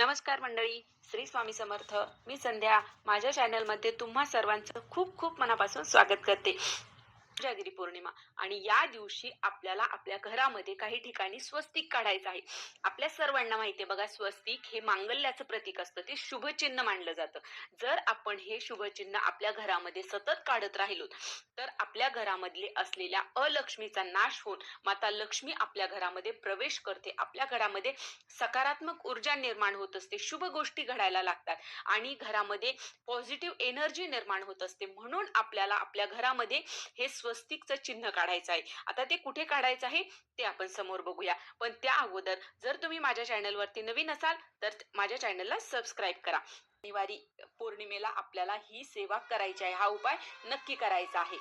नमस्कार मंडळी, श्री स्वामी समर्थ. मी संध्या. माझ्या चॅनलमध्ये तुम्हा सर्वांचं खूप खूप मनापासून स्वागत करते. कोजागिरी पौर्णिमा आणि या दिवशी आपल्याला आपल्या घरामध्ये काही ठिकाणी स्वस्तिक काढायचं आहे. आपल्या सर्वांना माहिती आहे बघा, स्वस्तिक हे मांगल्याचं प्रतीक असतं, ते शुभचिन्ह मानलं जातं. जर आपण हे शुभचिन्ह आपल्या घरामध्ये सतत काढत राहिलो तर आपल्या घरामधले असलेल्या अलक्ष्मीचा नाश होऊन माता लक्ष्मी आपल्या घरामध्ये प्रवेश करते. आपल्या घरामध्ये सकारात्मक ऊर्जा निर्माण होत असते, शुभ गोष्टी घडायला लागतात आणि घरामध्ये पॉझिटिव्ह एनर्जी निर्माण होत असते. म्हणून आपल्याला आपल्या घरामध्ये हे स्वस्तिकचं चिन्ह काढायचं आहे. आता ते कुठे काढायचं आहे ते आपण समोर बघूया. पण त्या अगोदर जर तुम्ही माझ्या चॅनलवरती नवीन असाल तर माझ्या चॅनलला सबस्क्राईब करा. शनिवारी पौर्णिमेला आपल्याला ही सेवा करायची आहे, हा उपाय नक्की करायचा आहे.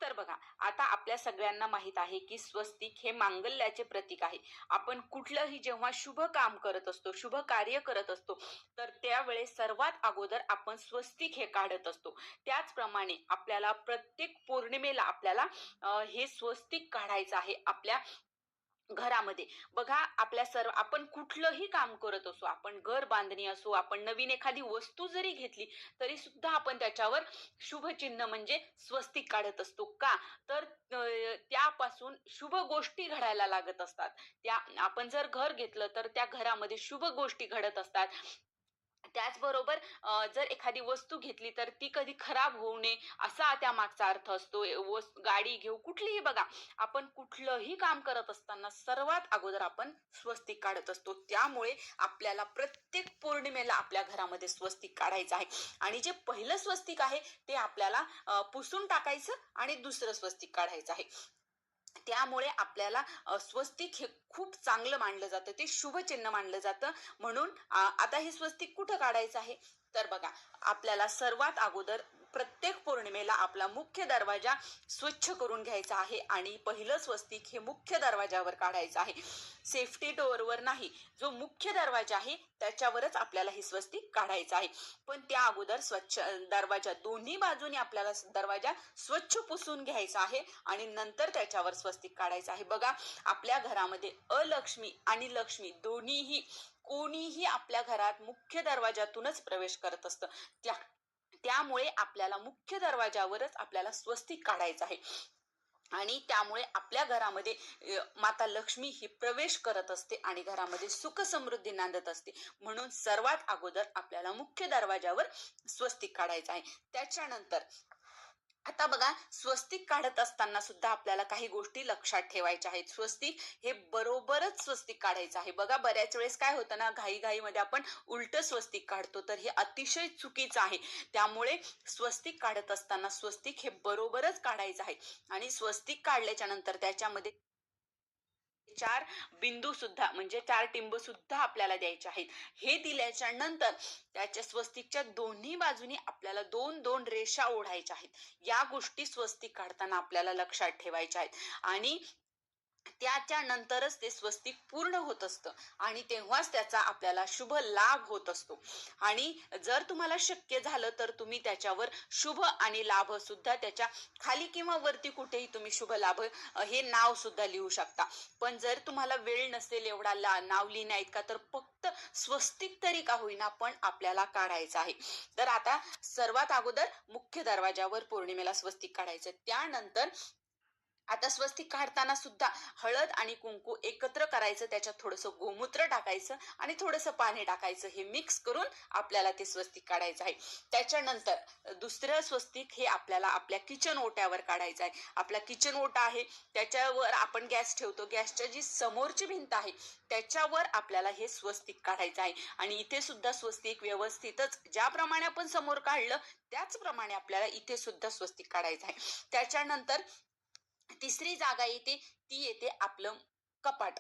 तर बघा, आता आपल्या सगळ्यांना माहित आहे की स्वस्तिक हे मांगल्याचे प्रतीक आहे. आपण कुठलंही जेव्हा शुभ काम करत असतो, शुभ कार्य करत असतो, तर त्यावेळेस सर्वात अगोदर आपण स्वस्तिक हे काढत असतो. त्याचप्रमाणे आपल्याला प्रत्येक पौर्णिमेला आपल्याला हे स्वस्तिक काढायचं आहे आपल्या घरामध्ये. बघा, आपल्या सर्व आपण कुठलंही काम करत असो, आपण घर बांधणी असो, आपण नवीन एखादी वस्तू जरी घेतली तरी सुद्धा आपण त्याच्यावर शुभ चिन्ह म्हणजे स्वस्तिक काढत असतो. का तर त्यापासून शुभ गोष्टी घडायला लागत असतात. त्या आपण जर घर घेतलं तर त्या घरामध्ये शुभ गोष्टी घडत असतात. त्याचबरोबर जर एखादी वस्तू घेतली तर ती कधी खराब होऊ नये असा त्या मागचा अर्थ असतो. गाडी घेऊ कुठलीही बघा, आपण कुठलंही काम करत असताना सर्वात अगोदर आपण स्वस्तिक काढत असतो. त्यामुळे आपल्याला प्रत्येक पौर्णिमेला आपल्या घरामध्ये स्वस्तिक काढायचं आहे आणि जे पहिलं स्वस्तिक आहे ते आपल्याला पुसून टाकायचं आणि दुसरं स्वस्तिक काढायचं आहे. त्यामुळे आपल्याला स्वस्तिक हे खूप चांगलं मानलं जातं, ते शुभचिन्ह मानलं जातं. म्हणून आता हे स्वस्तिक कुठं काढायचं आहे तर बघा, आपल्याला सर्वात अगोदर प्रत्येक पौर्णिमेला आपला मुख्य दरवाजा स्वच्छ करून घ्यायचा आहे आणि पहिलं स्वस्तिक हे मुख्य दरवाजावर काढायचं आहे, सेफ्टी डोअरवर नाही. जो मुख्य दरवाजा आहे त्याच्यावरच आपल्याला हे स्वस्तिक काढायचं आहे. पण त्या अगोदर स्वच्छ दरवाजा दोन्ही बाजूने आपल्याला दरवाजा स्वच्छ पुसून घ्यायचा आहे आणि नंतर त्याच्यावर स्वस्तिक काढायचं आहे. बघा, आपल्या घरामध्ये अलक्ष्मी आणि लक्ष्मी दोन्हीही कोणीही आपल्या घरात मुख्य दरवाजातूनच प्रवेश करत असतं. त्यामुळे आपल्याला मुख्य दरवाजावरच आपल्याला स्वस्तिक काढायचं आहे आणि त्यामुळे आपल्या घरामध्ये माता लक्ष्मी ही प्रवेश करत असते आणि घरामध्ये सुख समृद्धी नांदत असते. म्हणून सर्वात अगोदर आपल्याला मुख्य दरवाजावर स्वस्तिक काढायचं आहे. त्याच्यानंतर आता बघा, स्वस्तिक काढत असताना सुद्धा आपल्याला काही गोष्टी लक्षात ठेवायच्या आहेत. स्वस्तिक हे बरोबरच स्वस्तिक काढायचं आहे. बघा, बऱ्याच वेळेस काय होतं ना, घाईघाईमध्ये आपण उलट स्वस्तिक काढतो, तर हे अतिशय चुकीचं आहे. त्यामुळे स्वस्तिक काढत असताना स्वस्तिक हे बरोबरच काढायचं आहे आणि स्वस्तिक काढल्याच्या नंतर त्याच्यामध्ये 4 बिंदू सुद्धा म्हणजे 4 टिंब सुद्धा आपल्याला द्यायचे आहेत. हे दिल्याच्या नंतर त्याच्या स्वस्तिकच्या दोन्ही बाजूनी आपल्याला 2-2 रेषा ओढायच्या आहेत. या गोष्टी स्वस्तिक काढताना आपल्याला लक्षात ठेवायच्या आहेत आणि त्याच्यानंतरच ते स्वस्तिक पूर्ण होत असतं आणि तेव्हाच त्याचा आपल्याला शुभ लाभ होत असतो. आणि जर तुम्हाला शक्य झालं तर तुम्ही त्याच्यावर शुभ आणि लाभ सुद्धा त्याच्या खाली किंवा वरती कुठेही तुम्ही शुभ लाभ हे नाव सुद्धा लिहू शकता. पण जर तुम्हाला वेळ नसेल एवढा नाव लिहिण्या इतका तर फक्त स्वस्तिक तरी का होईना पण आपल्याला काढायचं आहे. तर आता सर्वात अगोदर मुख्य दरवाजावर पौर्णिमेला स्वस्तिक काढायचं. त्यानंतर आता स्वस्तिक काढताना सुद्धा हळद आणि कुंकू एकत्र करायचं, त्याच्यात थोडंसं गोमूत्र टाकायचं आणि थोडंसं पाणी टाकायचं, हे मिक्स करून आपल्याला ते स्वस्तिक काढायचं आहे. त्याच्यानंतर दुसरं स्वस्तिक हे आपल्याला आपल्या किचन ओट्यावर काढायचं आहे. आपला किचन ओटा आहे त्याच्यावर आपण गॅस ठेवतो, गॅसच्या जी समोरची भिंत आहे त्याच्यावर आपल्याला हे स्वस्तिक काढायचं आहे आणि इथे सुद्धा स्वस्तिक व्यवस्थितच ज्याप्रमाणे आपण समोर काढलं त्याचप्रमाणे आपल्याला इथे सुद्धा स्वस्तिक काढायचं आहे. त्याच्यानंतर तिसरी जागा येते, ती येते आपलं कपाट.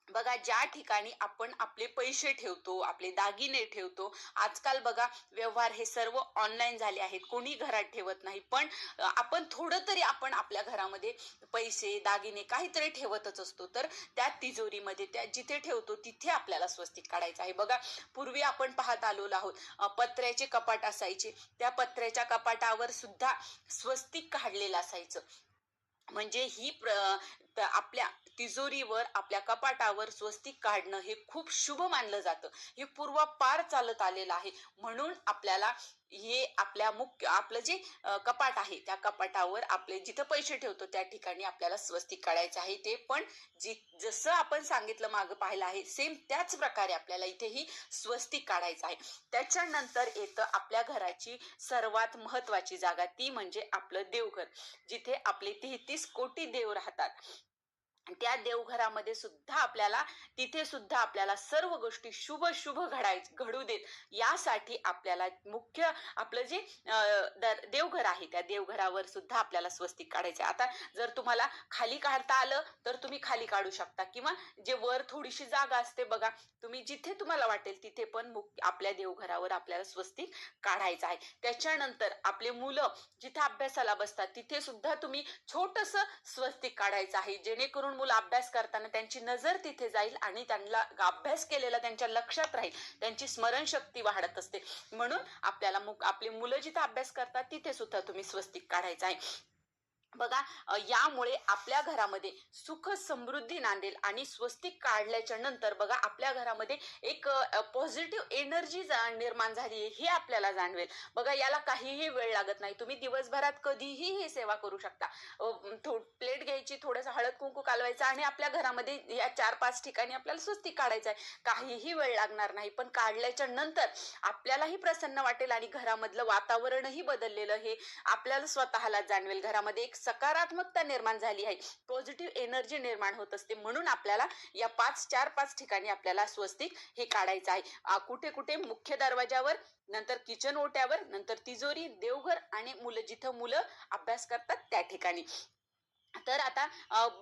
बघा, ज्या ठिकाणी आपण आपले पैसे ठेवतो, आपले दागिने ठेवतो, आजकाल बघा व्यवहार हे सर्व ऑनलाईन झाले आहेत, कोणी घरात ठेवत नाही. पण आपण थोडं तरी आपण आपल्या घरामध्ये पैसे दागिने काहीतरी ठेवतच असतो. तर त्या तिजोरीमध्ये त्या जिथे ठेवतो तिथे आपल्याला स्वस्तिक काढायचं आहे. बघा, पूर्वी आपण पाहत आलो आहोत, पत्र्याचे कपाट असायचे, त्या पत्र्याच्या कपाटावर सुद्धा स्वस्तिक काढलेलं असायचं. म्हणजे आपल्या तिजोरीवर, आपल्या कपाटावर स्वस्तिक काढणं हे खूप शुभ मानलं जातं. हे पूर्वापार चालत आलेलं आहे. म्हणून आपल्याला हे आपलं जे कपाट आहे, त्या कपाटावर आपले जिथं पैसे ठेवतो त्या ठिकाणी आपल्याला स्वस्तिक काढायचं आहे. ते पण जसं आपण सांगितलं, मागं पाहिलं आहे, सेम त्याच प्रकारे आपल्याला इथेही स्वस्तिक काढायचं आहे. त्याच्यानंतर येतं आपल्या घराची सर्वात महत्वाची जागा, ती म्हणजे आपलं देवघर, जिथे आपले 33 कोटी देव राहतात. त्या देवघरामध्ये सुद्धा आपल्याला, तिथे सुद्धा आपल्याला सर्व गोष्टी शुभ शुभ घडू देत, यासाठी आपल्याला मुख्य आपलं जे देवघर आहे, त्या देवघरावर सुद्धा आपल्याला स्वस्तिक काढायचे. आता जर तुम्हाला खाली काढता आलं तर तुम्ही खाली काढू शकता, किंवा जे वर थोडीशी जागा असते बघा, तुम्ही जिथे तुम्हाला वाटेल तिथे पण आपल्या देवघरावर आपल्याला स्वस्तिक काढायचं आहे. त्याच्यानंतर आपले मुलं जिथे अभ्यासाला बसतात तिथे सुद्धा तुम्ही छोटस स्वस्तिक काढायचं आहे, जेणेकरून मुलं अभ्यास करताना त्यांची नजर तिथे जाईल आणि त्यांना अभ्यास केलेला त्यांच्या लक्षात राहील, त्यांची स्मरणशक्ती वाढत असते. म्हणून आपल्याला आपले मुलं जिथे अभ्यास करतात तिथे सुद्धा तुम्ही स्वस्तिक काढायचं आहे. बघा, यामुळे आपल्या घरामध्ये सुख समृद्धी नांदेल. आणि स्वस्तिक काढल्याच्या नंतर बघा, आपल्या घरामध्ये एक पॉझिटिव्ह एनर्जी निर्माण झाली हे आपल्याला जाणवेल. बघा, याला काहीही वेळ लागत नाही. तुम्ही दिवसभरात कधीही ही सेवा करू शकता. प्लेट घ्यायची, थोडस हळद कुंकू कालवायचं आणि आपल्या घरामध्ये या 4-5 ठिकाणी आपल्याला स्वस्तिक काढायचं आहे. काहीही वेळ लागणार नाही. पण काढल्याच्या नंतर आपल्यालाही प्रसन्न वाटेल आणि घरामधलं वातावरणही बदललेलं हे आपल्याला स्वतःला जाणवेल. घरामध्ये एक सकारात्मकता निर्माण झाली आहे, पॉझिटिव्ह एनर्जी निर्माण होत असते. म्हणून आपल्याला या 4-5 ठिकाणी आपल्याला स्वस्तिक हे काढायचं आहे. कुठे कुठे? मुख्य दरवाजावर, नंतर किचन ओट्यावर, नंतर तिजोरी, देवघर आणि जिथं मुलं अभ्यास करतात त्या ठिकाणी. तर आता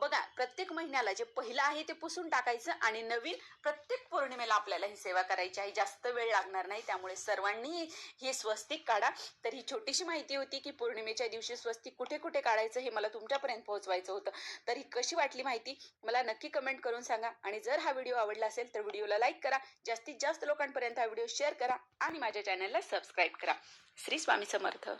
बघा, प्रत्येक महिन्याला जे पहिलं आहे ते पुसून टाकायचं आणि नवीन प्रत्येक पौर्णिमेला आपल्याला ही सेवा करायची आहे. जास्त वेळ लागणार नाही, त्यामुळे सर्वांनी हे स्वस्तिक काढा. तर ही छोटीशी माहिती होती की पौर्णिमेच्या दिवशी स्वस्तिक कुठे कुठे काढायचं हे मला तुमच्यापर्यंत पोहोचवायचं होतं. तर ही कशी वाटली माहिती मला नक्की कमेंट करून सांगा. आणि जर हा व्हिडिओ आवडला असेल तर व्हिडिओला लाईक करा, जास्तीत जास्त लोकांपर्यंत हा व्हिडिओ शेअर करा आणि माझ्या चॅनलला सबस्क्राईब करा. श्री स्वामी समर्थ.